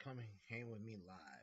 Come hang with me live.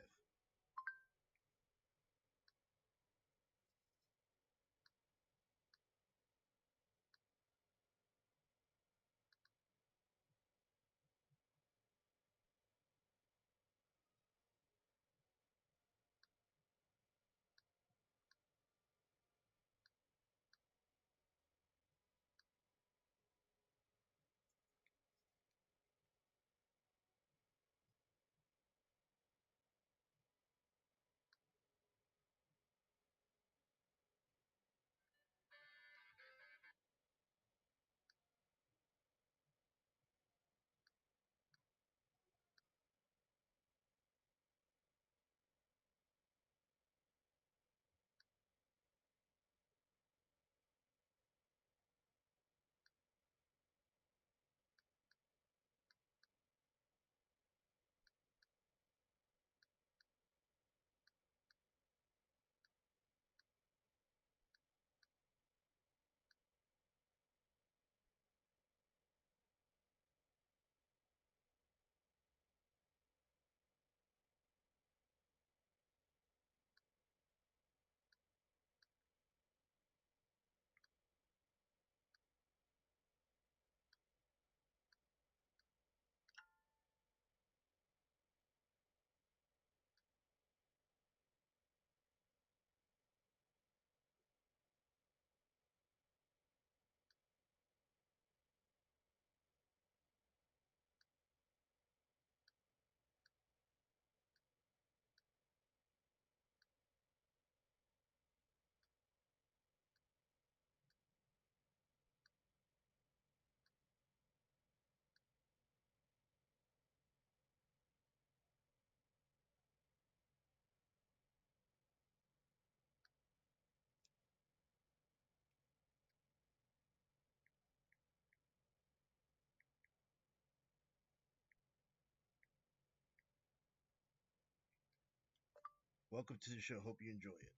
Welcome to the show. Hope you enjoy it.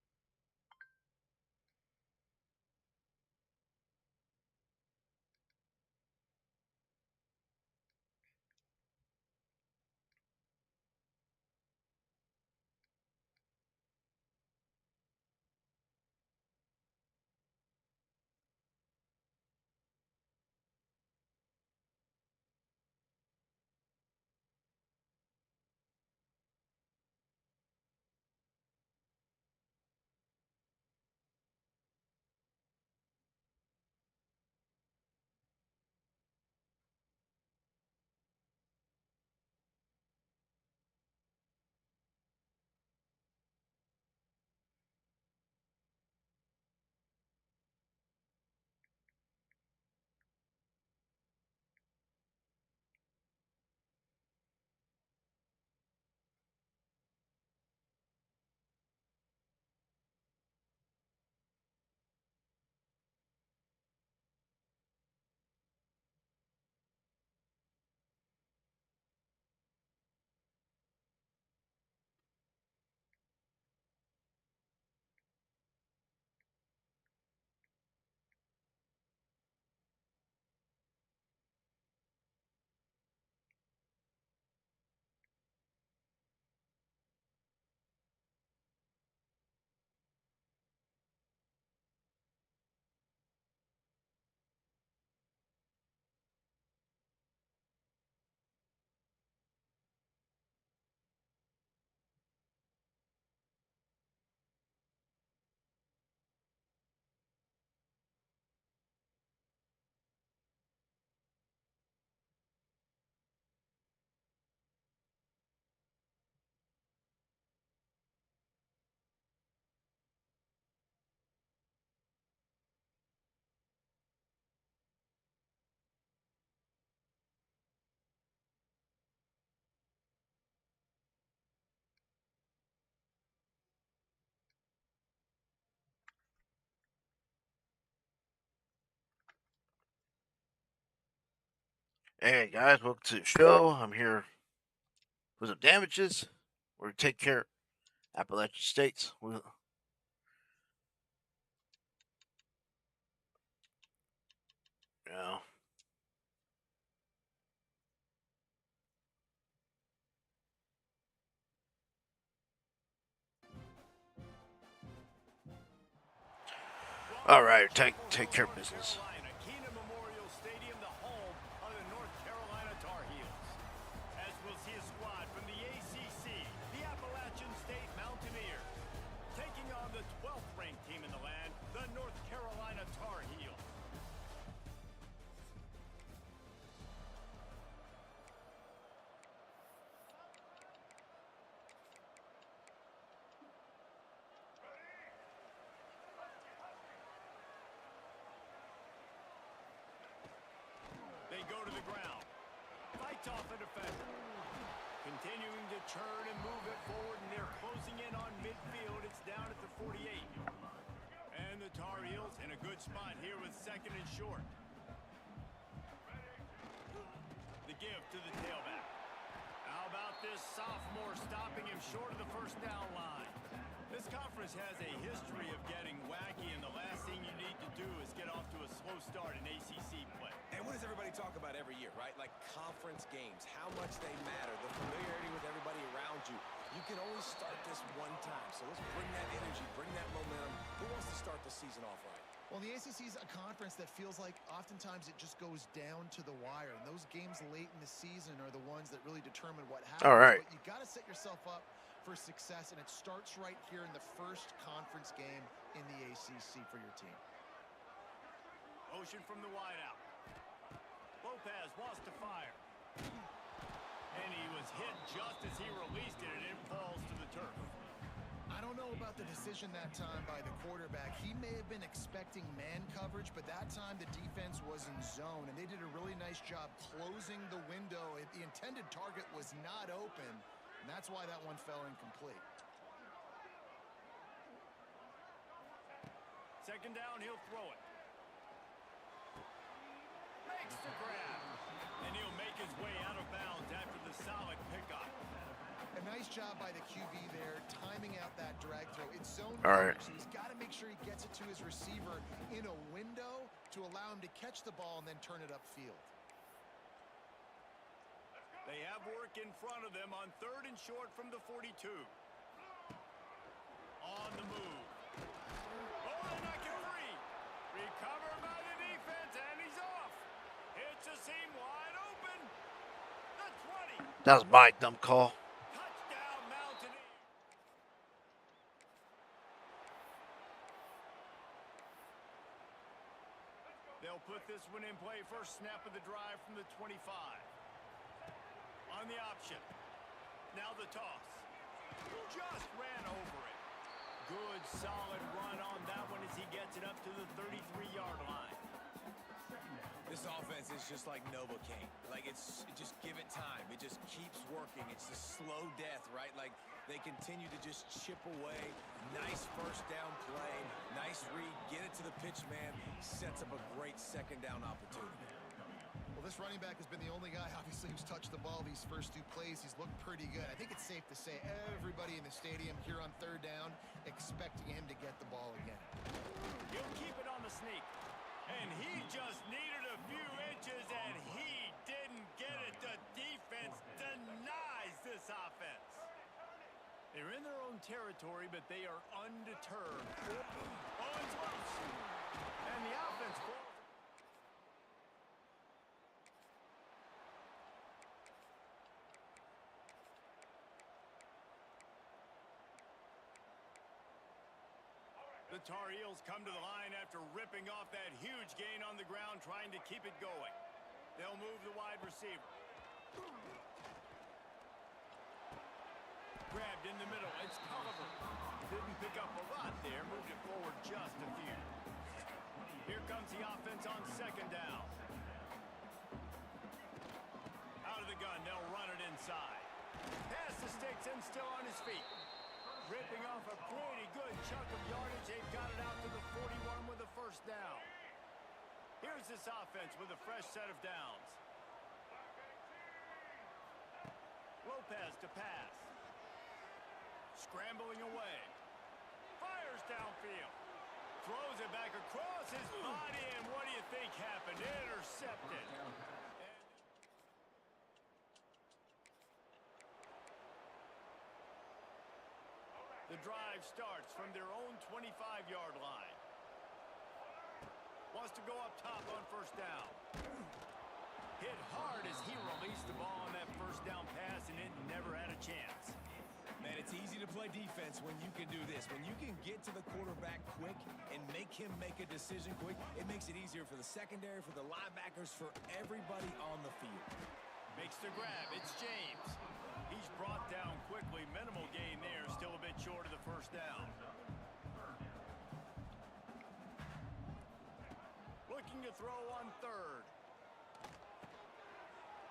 Hey guys, welcome to the show. I'm here with some damages. We're gonna take care of Appalachian States. You know, All right, take care of business. Keenan Memorial Stadium, the home of the North Carolina Tar Heels. As we'll see a squad from the ACC, the Appalachian State Mountaineers, taking on the 12th ranked team in the land, the North Carolina Tar Heels. They go to the ground. Fights off a defender. Continuing to churn and move it forward, and they're closing in on midfield. It's down at the 48. And the Tar Heels in a good spot here with second and short. The give to the tailback. How about this sophomore stopping him short of the first down line? This conference has a history of getting wacky, and the last thing you need to do is get off to a slow start in ACC play. And what does everybody talk about every year, right? Like conference games, how much they matter, the familiarity with everybody around you. You can only start this one time, so let's bring that energy, bring that momentum. Who wants to start the season off right? Well, the ACC is a conference that feels like oftentimes it just goes down to the wire. And those games late in the season are the ones that really determine what happens. All right. But you got to set yourself up for success, and it starts right here in the first conference game in the ACC for your team. Motion from the wideout. Lopez wants to fire. And he was hit just as he released it, and it falls to the turf. I don't know about the decision that time by the quarterback. He may have been expecting man coverage, but that time the defense was in zone, and they did a really nice job closing the window. The intended target was not open, and that's why that one fell incomplete. Second down, he'll throw it. Makes the grab. And he'll make his way out of bounds after the solid pickup. A nice job by the QB there, timing out that drag throw. It's zone All right. coverage, so he's got to make sure he gets it to his receiver in a window to allow him to catch the ball and then turn it upfield. They have work in front of them on third and short from the 42. On the move. Oh, they're not get free. Recovered by the defense, and he's off. Hits a seam wide open. The 20. That was my dumb call. Touchdown, Mountaineers. They'll put this one in play. First snap of the drive from the 25. On the option. Now the toss. Just ran over it. Good, solid run on that one as he gets it up to the 33-yard line. This offense is just like Novocaine. Like just give it time. It just keeps working. It's the slow death, right? Like they continue to just chip away. Nice first down play. Nice read. Get it to the pitch man. Sets up a great second down opportunity. Well, this running back has been the only guy, obviously, who's touched the ball these first two plays. He's looked pretty good. I think it's safe to say everybody in the stadium here on third down expecting him to get the ball again. He'll keep it on the sneak. And he just needed a few inches, and he didn't get it. The defense denies this offense. They're in their own territory, but they are undeterred. Owens loose. And the offense falls. The Tar Heels come to the line after ripping off that huge gain on the ground, trying to keep it going. They'll move the wide receiver. Grabbed in the middle. It's Culliver. Didn't pick up a lot there. Moved it forward just a few. Here comes the offense on second down. Out of the gun. They'll run it inside. Pass the sticks and still on his feet. Ripping off a pretty good chunk of yardage. They've got it out to the 41 with a first down. Here's this offense with a fresh set of downs. Lopez to pass. Scrambling away. Fires downfield. Throws it back across his body, and what do you think happened? Intercepted. The drive starts from their own 25-yard line. Wants to go up top on first down. Hit hard as he released the ball on that first down pass, and it never had a chance. Man, it's easy to play defense when you can do this. When you can get to the quarterback quick and make him make a decision quick, it makes it easier for the secondary, for the linebackers, for everybody on the field. Makes the grab. It's James. He's brought down quickly. Minimal gain there. Still a bit short of the first down. Looking to throw on third.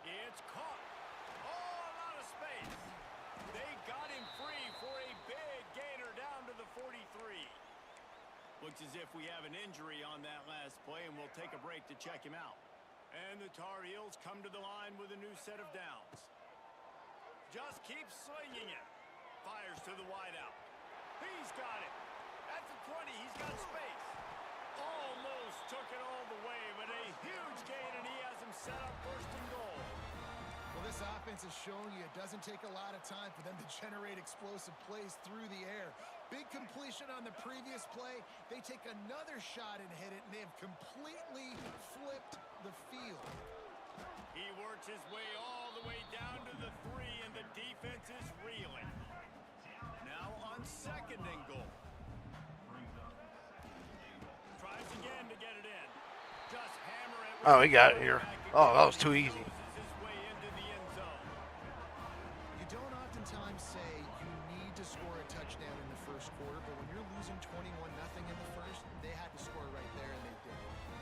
It's caught. Oh, a lot of space. They got him free for a big gainer down to the 43. Looks as if we have an injury on that last play, and we'll take a break to check him out. And the Tar Heels come to the line with a new set of downs. Just keeps slinging it. Fires to the wideout. He's got it. At the 20, he's got space. Almost took it all the way, but a huge gain, and he has him set up first and goal. Well, this offense has shown you it doesn't take a lot of time for them to generate explosive plays through the air. Big completion on the previous play. They take another shot and hit it, and they have completely flipped the field. He works his way all the way down to the 3, and the defense is reeling. Now on second and goal. Tries again to get it in. Just hammer it. Oh, he got it here. Oh, that was too easy. You don't oftentimes say you need to score a touchdown in the first quarter, but when you're losing 21-0 in the first, they had to score right there, and they did.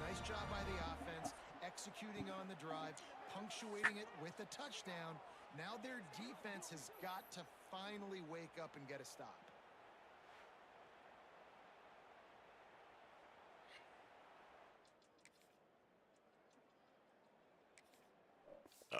Nice job by the offense, executing on the drive, punctuating it with a touchdown. Now their defense has got to finally wake up and get a stop. Oh.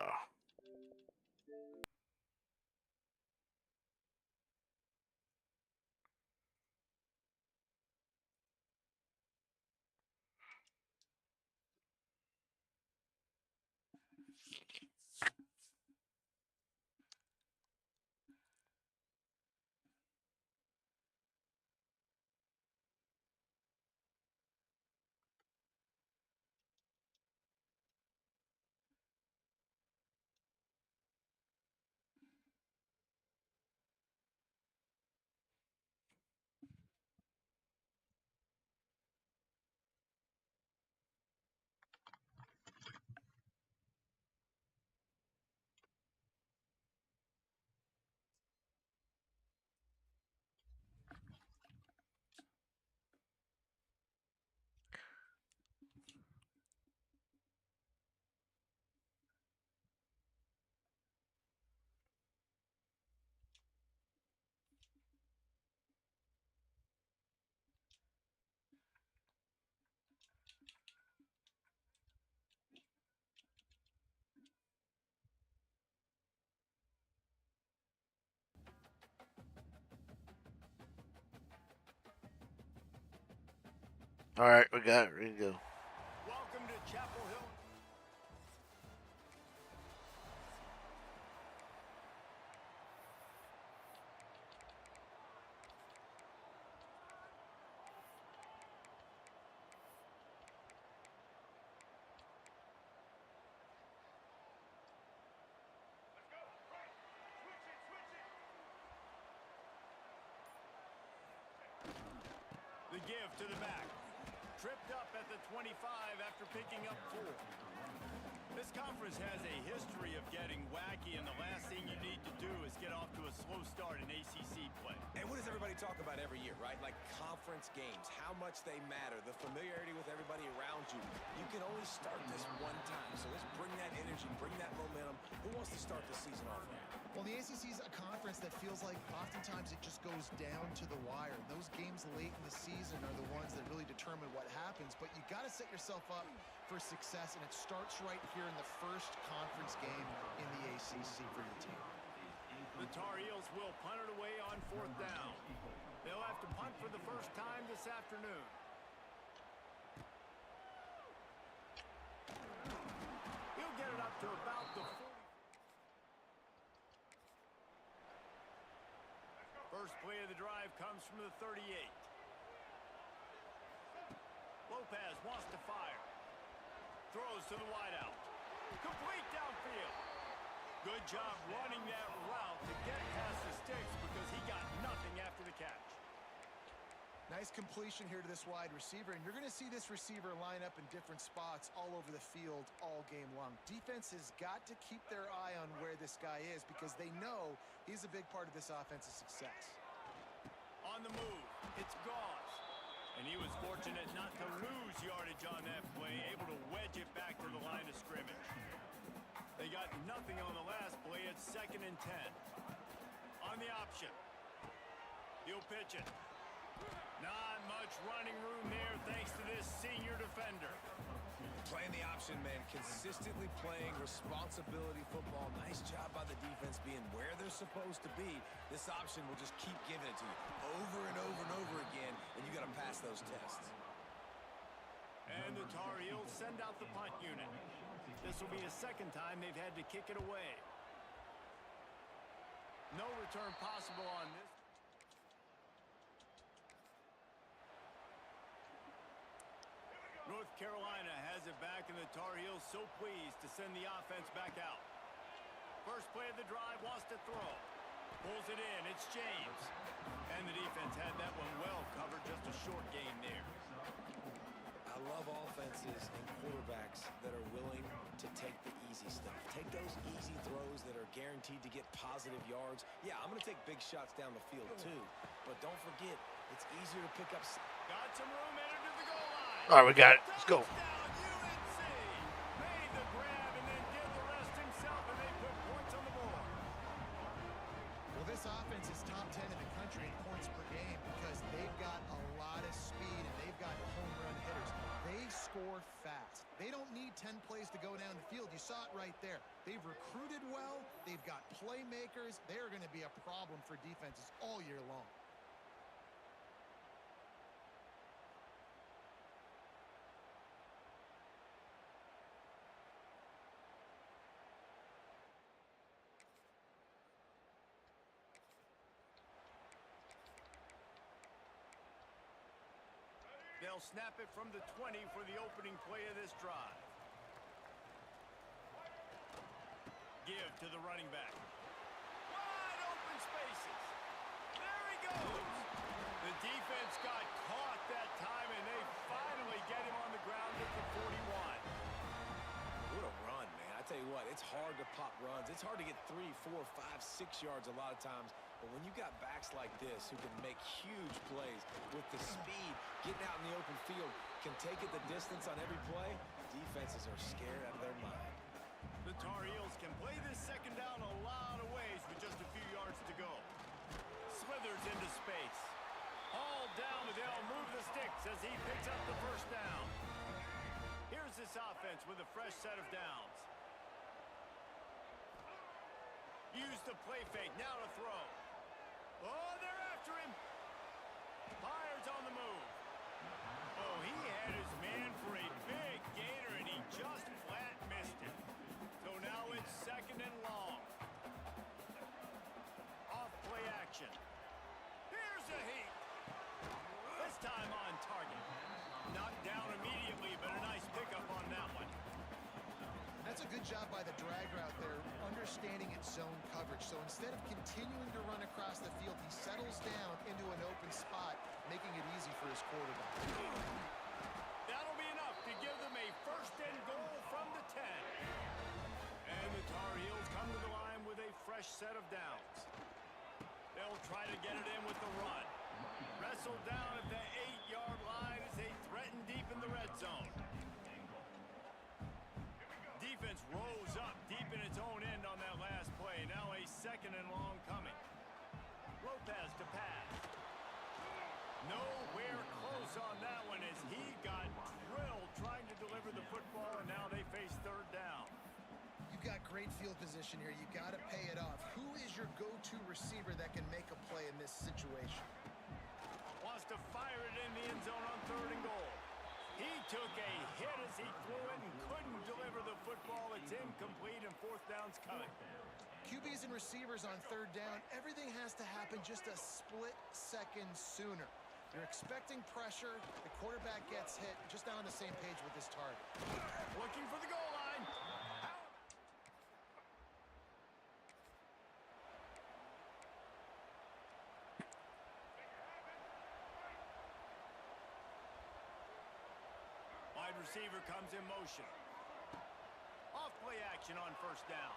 All right, we got it. Ready to go. Welcome to Chapel Hill. The give to the back. Tripped up at the 25 after picking up 4. This conference has a history of getting wacky, and the last thing you need to do is get off to a slow start in ACC play. And what does everybody talk about every year, right? Like conference games, how much they matter, the familiarity with everybody around you. You can only start this one time, so let's bring that energy, bring that momentum. Who wants to start the season off right? Well, the ACC is a conference that feels like oftentimes it just goes down to the wire. Those games late in the season are the ones that really determine what happens, but you got to set yourself up for success, and it starts right here in the first conference game in the ACC for your team. The Tar Heels will punt it away on 4th down. They'll have to punt for the first time this afternoon. He'll get it up to about the 40. First play of the drive comes from the 38. Lopez wants to fire. Throws to the wideout. Complete downfield. Good job running that route to get past the sticks because he got nothing after the catch. Nice completion here to this wide receiver, and you're going to see this receiver line up in different spots all over the field all game long. Defense has got to keep their eye on where this guy is because they know he's a big part of this offense's success. On the move, it's Gauze. And he was fortunate not to lose yardage on that play, able to wedge it back to the line of scrimmage. They got nothing on the last play. It's 2nd and 10. On the option. He'll pitch it. Not much running room there thanks to this senior defender. Playing the option, man. Consistently playing responsibility football. Nice job by the defense being where they're supposed to be. This option will just keep giving it to you over and over and over again, and you got to pass those tests. And the Tar Heels send out the punt unit. This will be a 2nd time they've had to kick it away. No return possible on this. North Carolina has it back, and the Tar Heels so pleased to send the offense back out. First play of the drive, wants to throw. Pulls it in, it's James. And the defense had that one well covered, just a short gain there. I love offenses and quarterbacks that are willing to take the easy stuff. Take those easy throws that are guaranteed to get positive yards. Yeah, I'm going to take big shots down the field too. But don't forget, it's easier to pick up. Got some room, entered to the goal line. All right, we got it. Let's go. Touchdown, UNC. Made the grab and then did the rest himself, and they put points on the board. Well, this offense is top 10 in the country in points per game because they've got a lot of speed and they've got home run hitters. They score fast. They don't need 10 plays to go down the field. You saw it right there. They've recruited well. They've got playmakers. They're going to be a problem for defenses all year long. They'll snap it from the 20 for the opening play of this drive. Give to the running back. Wide open spaces. There he goes. The defense got caught that time, and they finally get him on the ground at the 41. What a run, man. I tell you what, it's hard to pop runs. It's hard to get 3, 4, 5, 6 yards a lot of times. But when you got backs like this who can make huge plays with the speed, getting out in the open field, can take it the distance on every play, defenses are scared out of their mind. The Tar Heels can play this 2nd down a lot of ways with just a few yards to go. Slithers into space. Hauled down, but they'll move the sticks as he picks up the 1st down. Here's this offense with a fresh set of downs. Use the play fake, now to throw. Oh, they're after him. Fires on the move. Oh, he had his man for a big gainer, and he just flat missed it. So now it's 2nd and long. Off play action. Here's a heat. This time on target. Knocked down immediately, but a nice pickup on that one. That's a good job by the drag route there, understanding its zone coverage. So instead of continuing to run across the field, he settles down into an open spot, making it easy for his quarterback. That'll be enough to give them a 1st and goal from the 10. And the Tar Heels come to the line with a fresh set of downs. They'll try to get it in with the run. Wrestled down at the 8-yard line as they threaten deep in the red zone. Defense rose up deep in its own end on that last play. Now a 2nd and long coming. Lopez to pass. Nowhere close on that one as he got drilled trying to deliver the football, and now they face 3rd down. You've got great field position here. You got to pay it off. Who is your go-to receiver that can make a play in this situation? Wants to fire it in the end zone on 3rd and goal. He took a hit as he threw it and couldn't deliver the football. It's incomplete, and 4th down's coming. QBs and receivers on 3rd down, everything has to happen just a split second sooner. You're expecting pressure. The quarterback gets hit. Just not on the same page with his target. Looking for the goal line. Wide receiver comes in motion. Off play action on first down.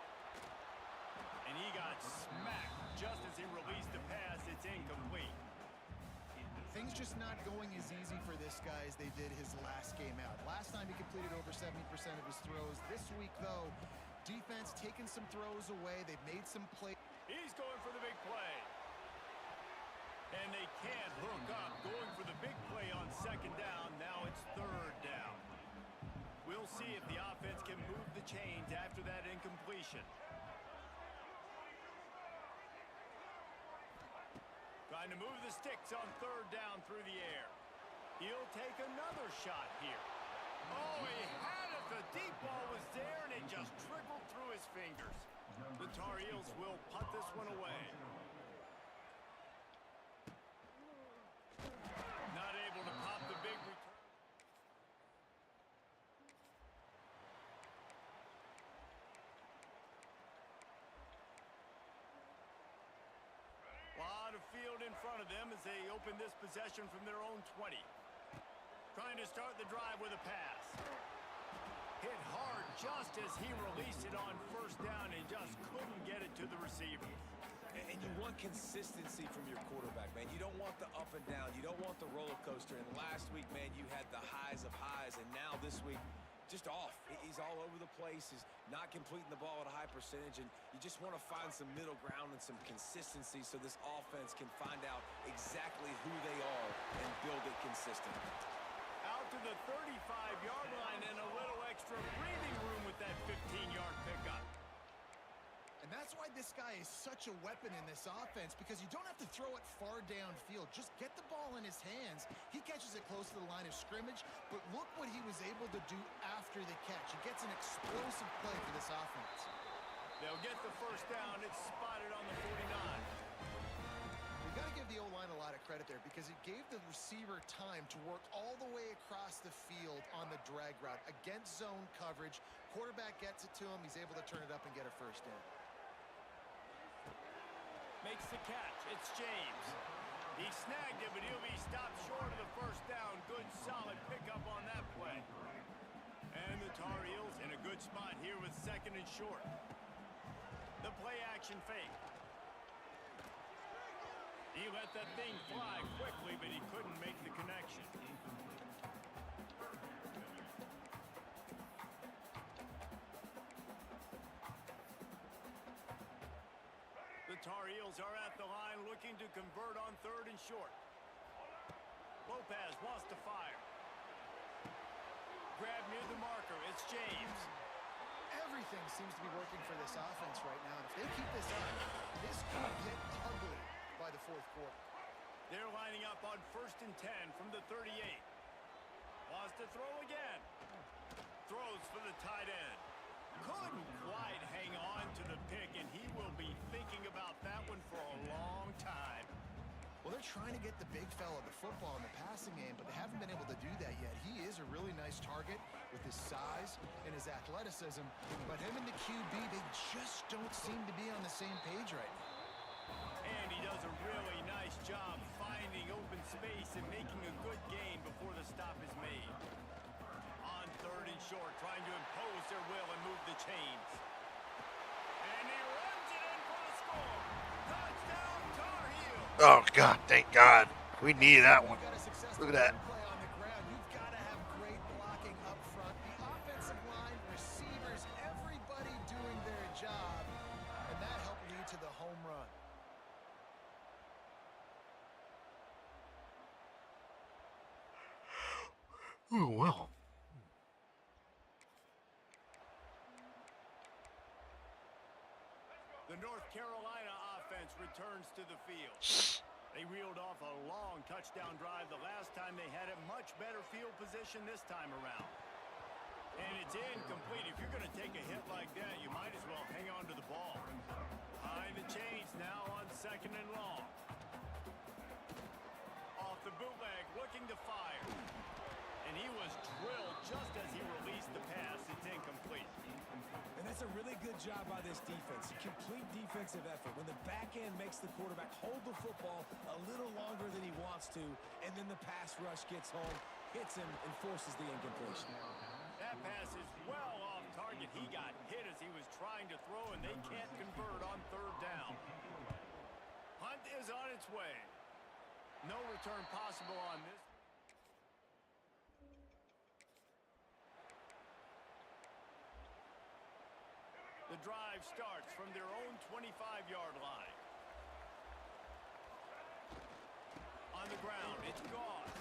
And he got smacked just as he released the pass. It's incomplete. Things just not going as easy for this guy as they did his last game out. Last time he completed over 70% of his throws. This week, though, defense taking some throws away. They've made some plays. He's going for the big play. And they can't hook up. Going for the big play on second down. Now it's third down. We'll see if the offense can move the chains after that incompletion. Trying to move the sticks on third down through the air. He'll take another shot here. Oh, he had it. The deep ball was there, and it just trickled through his fingers. The Tar Heels will punt this one away. Not able to pop the big return. Lot of field in front of them as they open this possession from their own 20. Trying to start the drive with a pass. Hit hard just as he released it on first down and just couldn't get it to the receiver. And you want consistency from your quarterback, man. You don't want the up and down. You don't want the roller coaster. And last week, man, you had the highs of highs. And now this week, just off. He's all over the place. He's not completing the ball at a high percentage. And you just want to find some middle ground and some consistency so this offense can find out exactly who they are and build it consistent. Out to the 35-yard line and a little extra breathing room with that 15-yard pickup. And that's why this guy is such a weapon in this offense, because you don't have to throw it far downfield. Just get the ball in his hands. He catches it close to the line of scrimmage, but look what he was able to do after the catch. He gets an explosive play for this offense. They'll get the first down. It's spotted on the 49. We've got to give the O-line a lot of credit there because it gave the receiver time to work all the way across the field on the drag route against zone coverage. Quarterback gets it to him. He's able to turn it up and get a first down. Makes the catch. It's James. He snagged it, but he'll be stopped short of the first down. Good, solid pickup on that play. And the Tar Heels in a good spot here with second and short. The play action fake. He let that thing fly quickly, but he couldn't make the connection. The Tar Heels are at the line looking to convert on third and short. Lopez wants to fire. Grab near the marker. It's James. Everything seems to be working for this offense right now. And if they keep this up, this could get ugly by the fourth quarter. They're lining up on first and 10 from the 38. Wants to throw again. Throws for the tight end. Couldn't quite hang on to the pick, and he will be thinking about that one for a long time. Well, they're trying to get the big fella the football in the passing game, but they haven't been able to do that yet. He is a really nice target with his size and his athleticism, but him and the QB, they just don't seem to be on the same page right now. And he does a really nice job finding open space and making a good gain before the stop is made. On third and short, trying to impose their will and move the chains. And he runs it in for the score. Touchdown, Tar Heels. Oh, God, thank God. We need that one. Look at that. Play on the ground. You've got to have great blocking up front. The offensive line, receivers, everybody doing their job, and that helped lead to the home run. Oh, well. The North Carolina offense returns to the field. They reeled off a long touchdown drive the last time they had a much better field position this time around. And it's incomplete. If you're going to take a hit like that, you might as well hang on to the ball. High the chains now on second and long. Off the bootleg, looking to fire. And he was drilled just as he released the pass. It's incomplete. And that's a really good job by this defense. Complete defensive effort. When the back end makes the quarterback hold the football a little longer than he wants to, and then the pass rush gets home, hits him, and forces the incompletion. That pass is well off target. He got hit as he was trying to throw, and they can't convert on third down. Hunt is on its way. No return possible on this. The drive starts from their own 25-yard line. On the ground, it's Goss.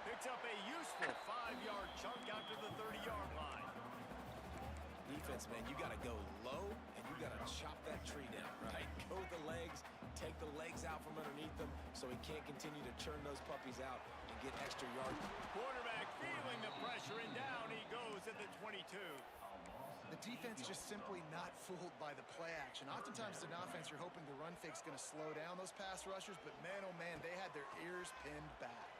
Picks up a useful 5-yard chunk out to the 30-yard line. Defense, man, you got to go low, and you got to chop that tree down, right? Go with the legs, take the legs out from underneath them so he can't continue to churn those puppies out and get extra yards. Quarterback feeling the pressure, and down he goes at the 22. The defense just simply not fooled by the play action. Oftentimes in offense, you're hoping the run fake's going to slow down those pass rushers, but man, oh man, they had their ears pinned back.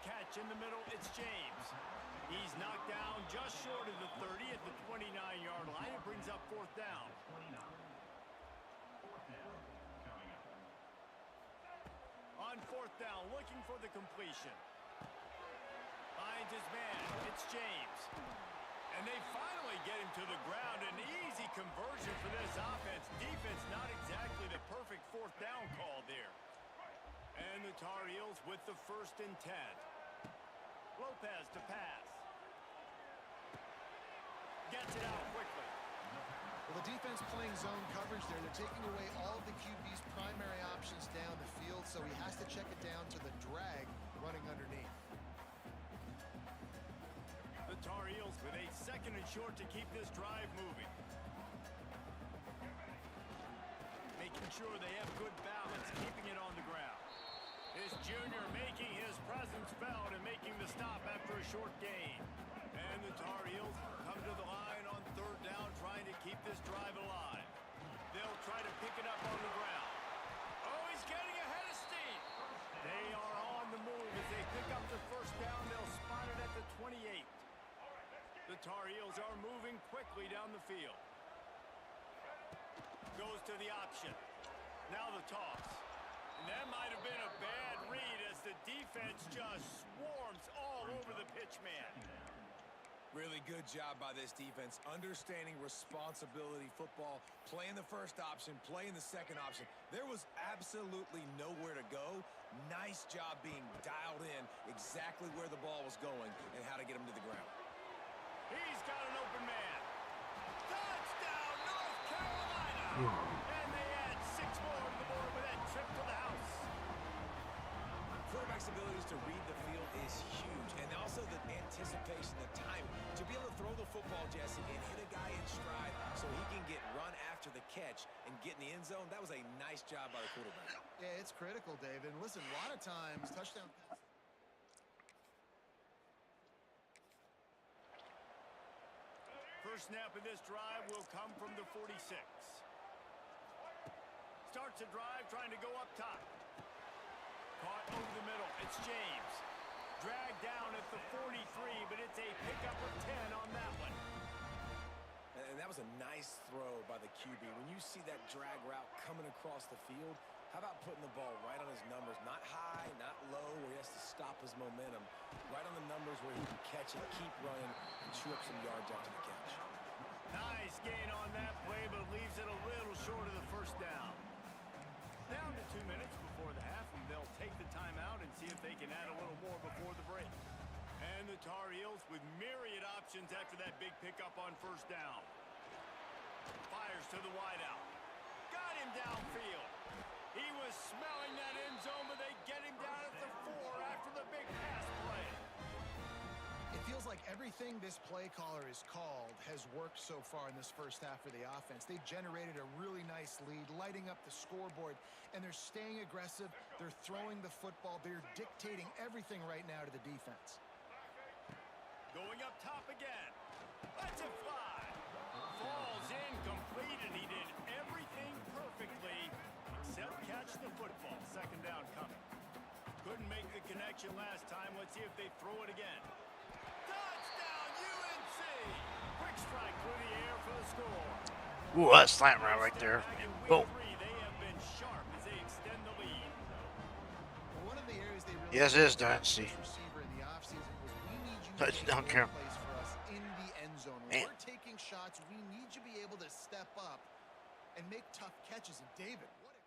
Catch in the middle, it's James. He's knocked down just short of the 30 at the 29-yard line. It brings up fourth down. On fourth down, looking for the completion. Finds his man, it's James. And they finally get him to the ground. An easy conversion for this offense. Defense not exactly the perfect fourth down call there. And the Tar Heels with the 1st and 10. Lopez to pass. Gets it out quickly. Well, the defense playing zone coverage there. They're taking away all of the QB's primary options down the field, so he has to check it down to the drag running underneath. The Tar Heels with a 2nd and short to keep this drive moving. Making sure they have good balance, keeping it on the ground. This junior making his presence felt and making the stop after a short gain. And the Tar Heels come to the line on 3rd down, trying to keep this drive alive. They'll try to pick it up on the ground. Oh, he's getting ahead of steam. They are on the move as they pick up the 1st down. They'll spot it at the 28. The Tar Heels are moving quickly down the field. Goes to the option. Now the toss. And that might have been a bad read as the defense just swarms all over the pitch man. Really good job by this defense, understanding responsibility football, playing the 1st option, playing the 2nd option. There was absolutely nowhere to go. Nice job being dialed in exactly where the ball was going and how to get him to the ground. He's got an open man. Touchdown, North Carolina! And they add 6 more to the board with that trip to the house. Quarterback's abilities to read the field is huge, and also the anticipation, the time to be able to throw the football, Jesse, and hit a guy in stride so he can get run after the catch and get in the end zone. That was a nice job by the quarterback. Yeah, it's critical, David. And listen, a lot of times, touchdown passes. First snap of this drive will come from the 46. Starts a drive trying to go up top. Caught over the middle. It's James. Dragged down at the 43, but it's a pickup of 10 on that one. And that was a nice throw by the QB. When you see that drag route coming across the field, how about putting the ball right on his numbers? Not high, not low, where he has to stop his momentum. Right on the numbers where he can catch it, keep running, and chew up some yards after the catch. Nice gain on that play, but leaves it a little short of the 1st down. Down to 2 minutes before the half, and they'll take the timeout and see if they can add a little more before the break. And the Tar Heels with myriad options after that big pickup on 1st down. Fires to the wideout. Got him downfield. He was smelling that end zone, but they get him down at the 4 after the big pass play. It feels like everything this play caller has called has worked so far in this 1st half for the offense. They've generated a really nice lead, lighting up the scoreboard, and they're staying aggressive. They're throwing the football. They're dictating everything right now to the defense. Going up top again. Lets it fly. Falls incomplete, and he did everything perfectly except catch the football. 2nd down coming. Couldn't make the connection last time. Let's see if they throw it again. Touchdown, UNC! Quick strike through the air for the score. Ooh, that slant route right there. And boom. They have been sharp as they extend the lead. One of the areas they really Yes, it is Dynasty. receiver in the offseason was we need you to Touchdown, make Cam. plays for us in the end zone. Man. When we're taking shots, we need you to be able to step up and make tough catches. And David, what a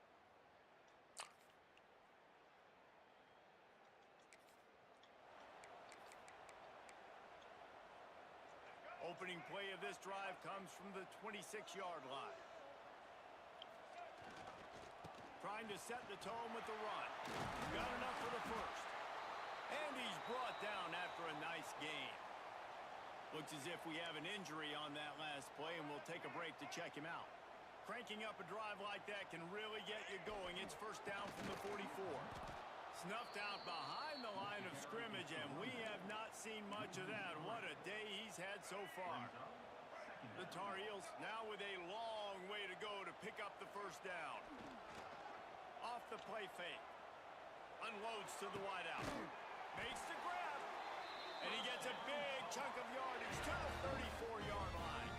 Opening play of this drive comes from the 26-yard line. Trying to set the tone with the run. Got enough for the first. And he's brought down after a nice gain. Looks as if we have an injury on that last play, and we'll take a break to check him out. Cranking up a drive like that can really get you going. It's first down from the 44. Snuffed out behind the line of scrimmage, and we have not seen much of that. What a day he's had so far. The Tar Heels now with a long way to go to pick up the first down. Off the play fake. Unloads to the wideout. Makes the grab. And he gets a big chunk of yardage to the 34-yard line.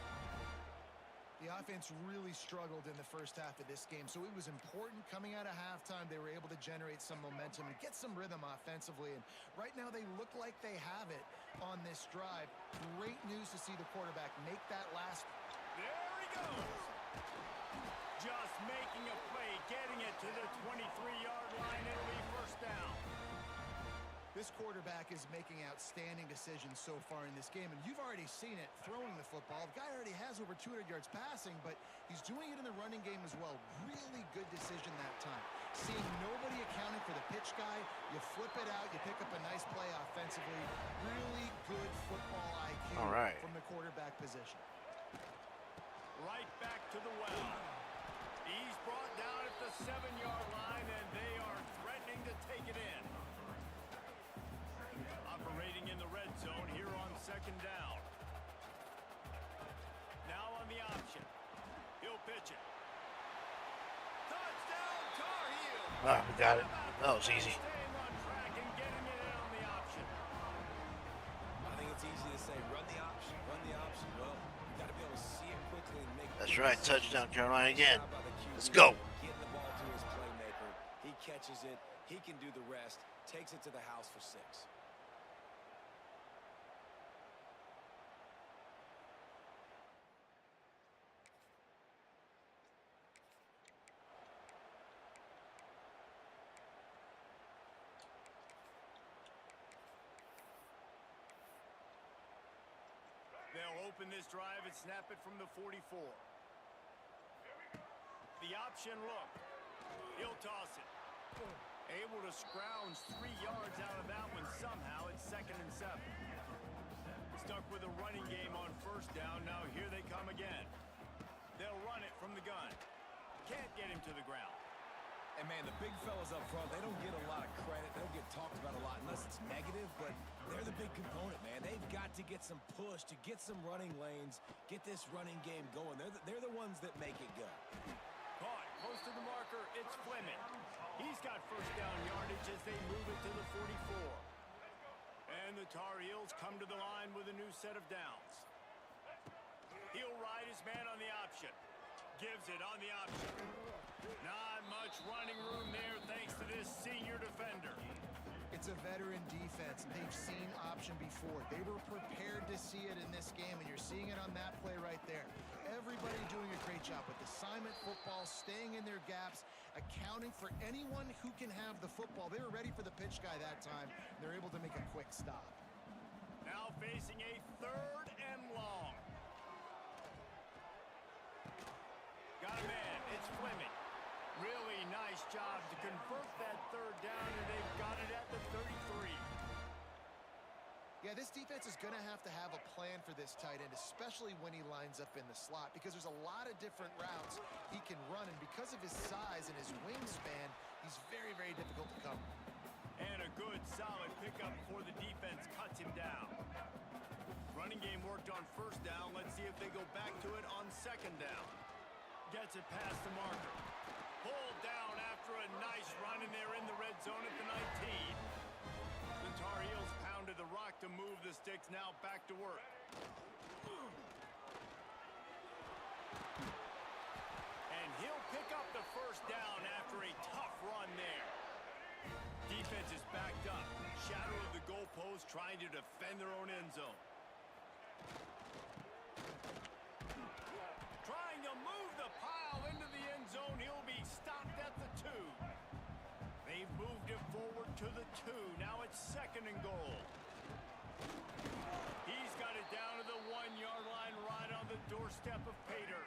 The offense really struggled in the first half of this game, so it was important coming out of halftime. They were able to generate some momentum and get some rhythm offensively, and right now they look like they have it on this drive. Great news to see the quarterback make that last. There he goes. Just making a play, getting it to the 23-yard line. It'll be first down. This quarterback is making outstanding decisions so far in this game, and you've already seen it throwing the football. The guy already has over 200 yards passing, but he's doing it in the running game as well. Really good decision that time. Seeing nobody accounting for the pitch guy, you flip it out, you pick up a nice play offensively. Really good football IQ from the quarterback position. Right back to the well. He's brought down at the 7-yard line, and they are threatening to take it in. Operating in the red zone here on second down. Now on the option. He'll pitch it. Touchdown, Tar Heels! Ah, we got it. That was easy. Staying on track and getting it in on the option. I think it's easy to say, run the option, run the option. Well, you got to be able to see it quickly and make. That's right. Touchdown, Carolina again. Let's go. Getting the ball to his playmaker. He catches it. He can do the rest. Takes it to the house for 6. They'll open this drive and snap it from the 44. The option look. He'll toss it. Able to scrounge 3 yards out of that one somehow. It's 2nd and 7. Stuck with a running game on first down. Now here they come again. They'll run it from the gun. Can't get him to the ground. And man, the big fellas up front, they don't get a lot of credit. They don't get talked about a lot unless it's negative, but they're the big component, man. They've got to get some push, to get some running lanes, get this running game going. They're the ones that make it go. Caught close to the marker. It's Fleming. He's got first down yardage as they move it to the 44. And the Tar Heels come to the line with a new set of downs. He'll ride his man on the option. Gives it on the option. Not much running room there thanks to this senior defender. It's a veteran defense. They've seen option before. They were prepared to see it in this game, and you're seeing it on that play right there. Everybody doing a great job with assignment football, staying in their gaps, accounting for anyone who can have the football. They were ready for the pitch guy that time. They're able to make a quick stop. Now facing a 3rd and long. Got a man. It's Fleming. Really nice job to convert that 3rd down, and they've got it at the 33. Yeah, this defense is going to have a plan for this tight end, especially when he lines up in the slot, because there's a lot of different routes he can run, and because of his size and his wingspan, he's very, very difficult to cover. And a good, solid pickup before the defense cuts him down. Running game worked on first down. Let's see if they go back to it on second down. Gets it past the marker. pulled down after a nice run, and they're in the red zone at the 19. The Tar Heels pounded the rock to move the sticks, now back to work. And he'll pick up the first down after a tough run there. Defense is backed up. Shadow of the goalpost, trying to defend their own end zone. Trying to move the pile into the end zone. He'll be stopped at the 2. They've moved it forward to the 2. Now it's 2nd and goal. He's got it down to the 1-yard line, right on the doorstep of Pater.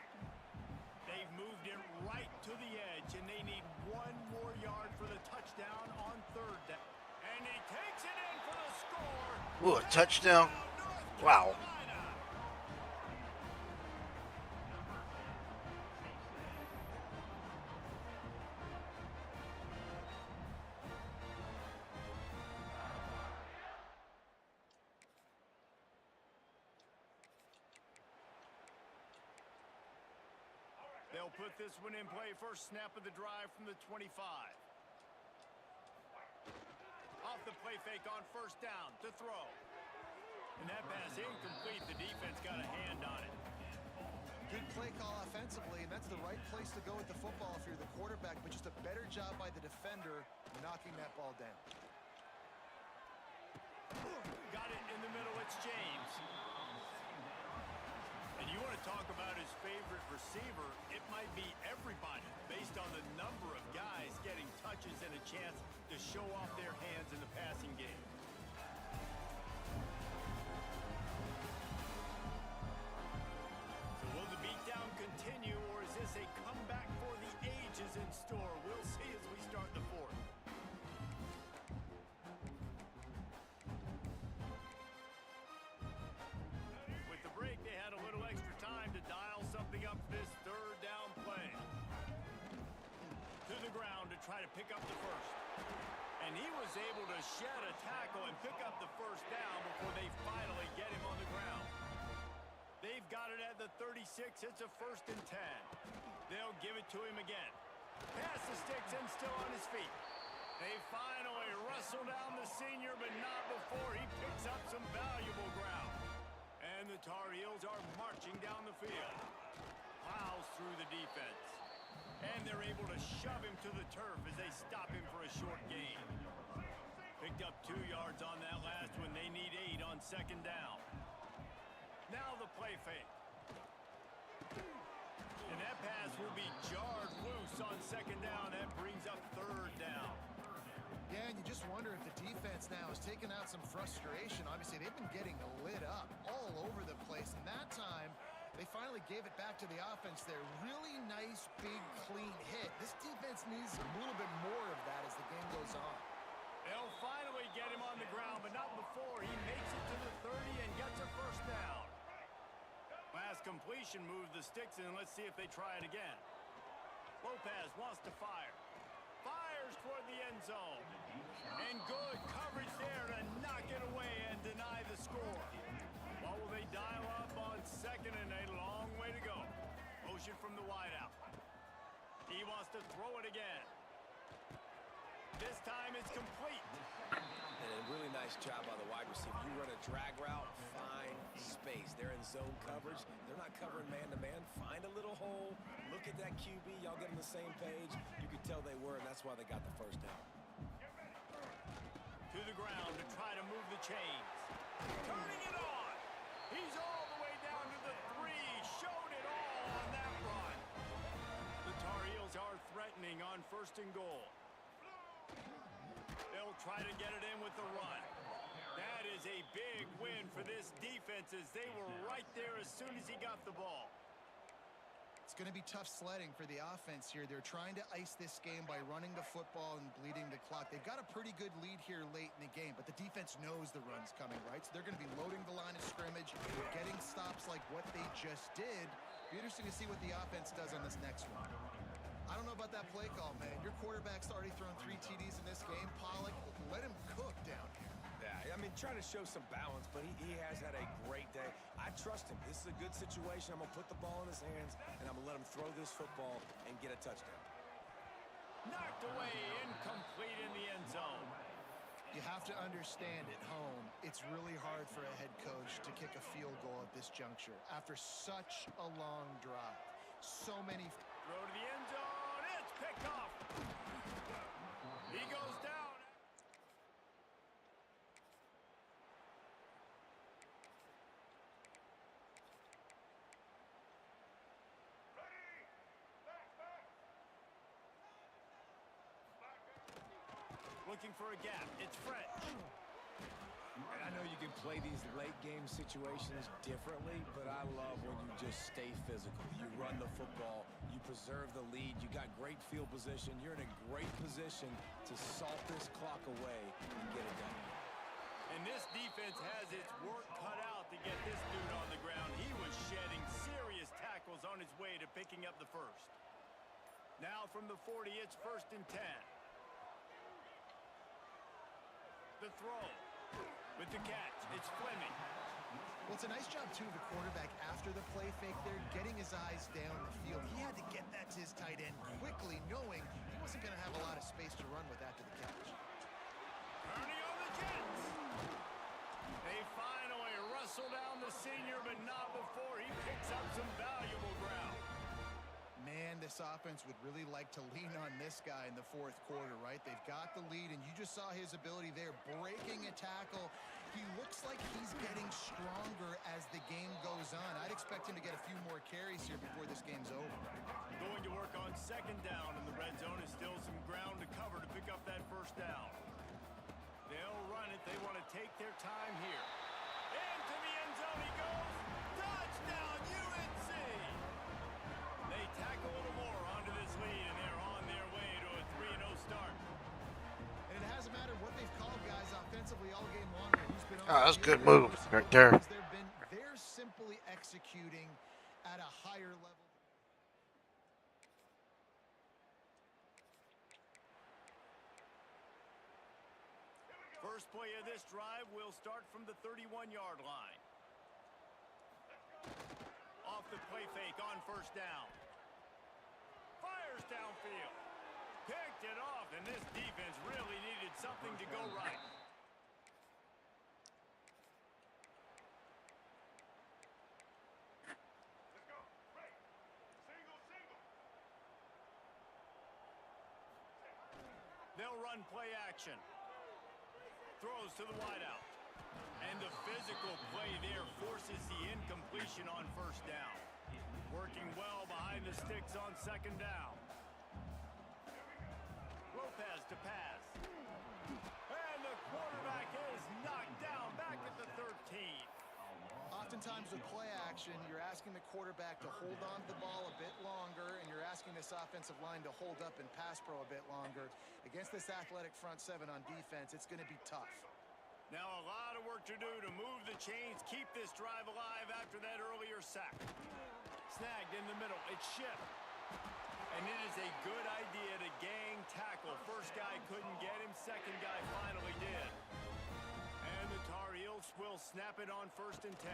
They've moved it right to the edge, and they need 1 more yard for the touchdown on 3rd down. And he takes it in for the score. Ooh, a touchdown. Wow. They'll put this one in play. First snap of the drive from the 25. Off the play fake on 1st down to throw. And that pass incomplete. The defense got a hand on it. Good play call offensively, and that's the right place to go with the football if you're the quarterback, but just a better job by the defender knocking that ball down. Got it in the middle. It's James. And you want to talk about his favorite receiver, it might be everybody based on the number of guys getting touches and a chance to show off their hands in the passing game. So will the beatdown continue, or is this a comeback for the ages in store? We'll see as we start the 4th. With the break, they had a little extra time to dial something up for this 3rd down play. To the ground to try to pick up the first. And he was able to shed a tackle and pick up the first down before they finally get him on the ground. They've got it at the 36. It's a 1st and 10. They'll give it to him again. Pass the sticks and still on his feet. They finally wrestle down the senior, but not before he picks up some valuable ground. And the Tar Heels are marching down the field. Plows through the defense. And they're able to shove him to the turf as they stop him for a short gain. Picked up 2 yards on that last one. They need 8 on 2nd down. Now the play fake. And that pass will be jarred loose on 2nd down. That brings up 3rd down. Yeah, and you just wonder if the defense now is taking out some frustration. Obviously, they've been getting lit up all over the place, and that time they finally gave it back to the offense there. Really nice, big, clean hit. This defense needs a little bit more of that as the game goes on. They'll finally get him on the ground, but not before he makes it to the 30 and gets a 1st down. Last completion moved the sticks in. Let's see if they try it again. Lopez wants to fire. Fires toward the end zone. And good coverage there to knock it away and deny the score. What will they dial up on 2nd and a long way to go? Motion from the wideout. He wants to throw it again. This time it's complete. And a really nice job by the wide receiver. You run a drag route, find space. They're in zone coverage. They're not covering man-to-man. Find a little hole. Look at that QB. Y'all get on the same page. You could tell they were, and that's why they got the 1st down. To the ground to try to move the chains. Turning it on. He's all the way down to the 3. Showed it all on that run. The Tar Heels are threatening on 1st and goal. They'll try to get it in with the run. That is a big win for this defense as they were right there as soon as he got the ball. It's going to be tough sledding for the offense here. They're trying to ice this game by running the football and bleeding the clock. They've got a pretty good lead here late in the game, but the defense knows the run's coming, right? So they're going to be loading the line of scrimmage, getting stops like what they just did. Be interesting to see what the offense does on this next one. I don't know about that play call, man. Your quarterback's already thrown 3 TDs in this game. Pollock, let him cook down here. Yeah, I mean, trying to show some balance, but he has had a great day. I trust him. This is a good situation. I'm going to put the ball in his hands, and I'm going to let him throw this football and get a touchdown. Knocked away, incomplete in the end zone. You have to understand, at home, it's really hard for a head coach to kick a field goal at this juncture after such a long drive. So many. Throw to the end zone. It's picked off. He goes down. Looking for a gap. It's French. And I know you can play these late game situations differently, but I love when you just stay physical. You run the football, you preserve the lead, you got great field position, you're in a great position to salt this clock away and get it done. And this defense has its work cut out to get this dude on the ground. He was shedding serious tackles on his way to picking up the first. Now from the 40, it's 1st and 10. The throw. With the catch, it's Fleming. Well, it's a nice job, too, of the quarterback after the play fake there, getting his eyes down the field. He had to get that to his tight end quickly, knowing he wasn't going to have a lot of space to run with after the catch. Turning on the Jets. They finally wrestle down the senior, but not before he picks up some valuable ground. Man, this offense would really like to lean on this guy in the fourth quarter, right? They've got the lead, and you just saw his ability there, breaking a tackle. He looks like he's getting stronger as the game goes on. I'd expect him to get a few more carries here before this game's over. Going to work on 2nd down, and the red zone is still some ground to cover to pick up that 1st down. They'll run it. They want to take their time here. Into the end zone he goes. Touchdown, UNC! They tack a little more onto this lead, and they're on their way to a 3-0 start. And it hasn't mattered what they've called guys offensively all game long. Who's been on Oh, that's a the good field. move right there. They're simply executing at a higher level. First play of this drive will start from the 31-yard line. Off the play fake on 1st down. Fires downfield. Picked it off, and this defense really needed something to go right. Let's go. Right. Single. They'll run play action. Throws to the wideout. And the physical play there forces the incompletion on 1st down. Working well behind the sticks on 2nd down. Lopez to pass. And the quarterback is knocked down back at the 13. Oftentimes with play action, you're asking the quarterback to hold on to the ball a bit longer, and you're asking this offensive line to hold up in pass pro a bit longer. Against this athletic front seven on defense, it's going to be tough. Now a lot of work to do to move the chains, keep this drive alive after that earlier sack. Snagged in the middle, it's Schiff. And it is a good idea to gang tackle. First guy couldn't get him, second guy finally did. And the Tar Heels will snap it on 1st and 10.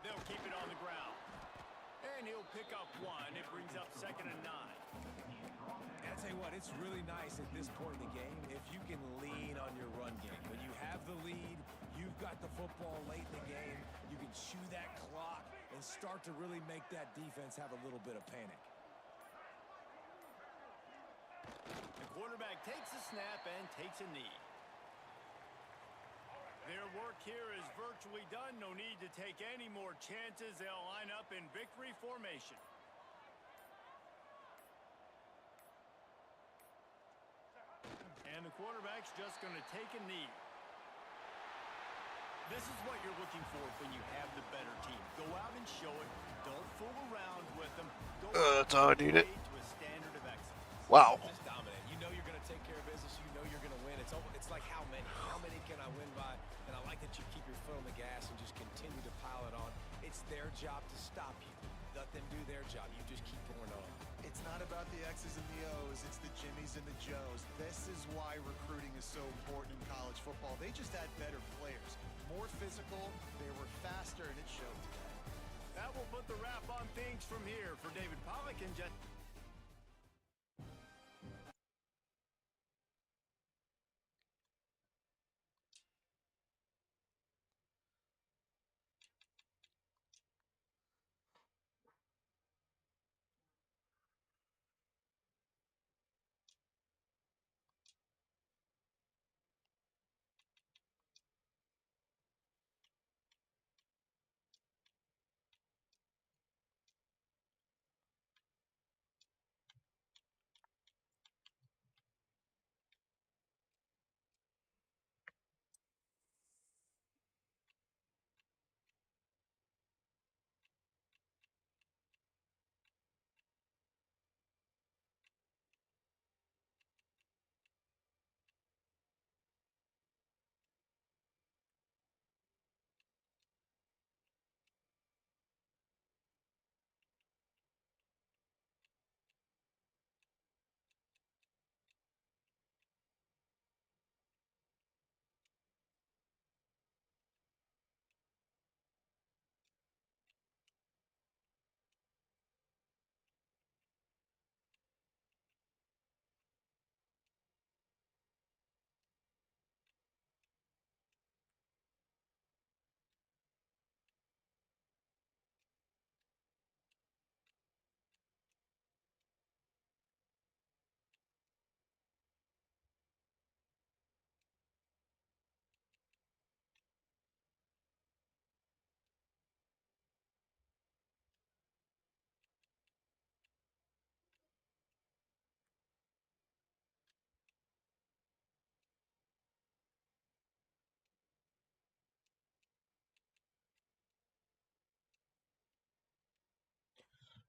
They'll keep it on the ground. And he'll pick up 1. It brings up 2nd and 9. And I'll tell you what, it's really nice at this point in the game if you can lean on your run game. When you have the lead, you've got the football late in the game, you can chew that clock and start to really make that defense have a little bit of panic. The quarterback takes a snap and takes a knee. Their work here is virtually done. No need to take any more chances. They'll line up in victory formation. And the quarterback's just going to take a knee. This is what you're looking for when you have the better team. Go out and show it. Don't fool around with them. Go That's how I need it. to a standard of excellence. Wow. Just dominant. You know you're going to take care of business. You know you're going to win. It's like how many? How many can I win by? And I like that you keep your foot on the gas and just continue to pile it on. It's their job to stop you. Let them do their job. You just keep pouring on. It's not about the X's and the O's. It's the Jimmies and the Joes. This is why recruiting is so important in college football. They just had better players. More physical, they were faster, and it showed today. That will put the wrap on things from here. For David Pollack and Jet.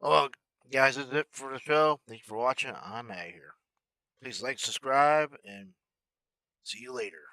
Well, guys, that's it for the show. Thank you for watching. I'm out of here. Please like, subscribe, and see you later.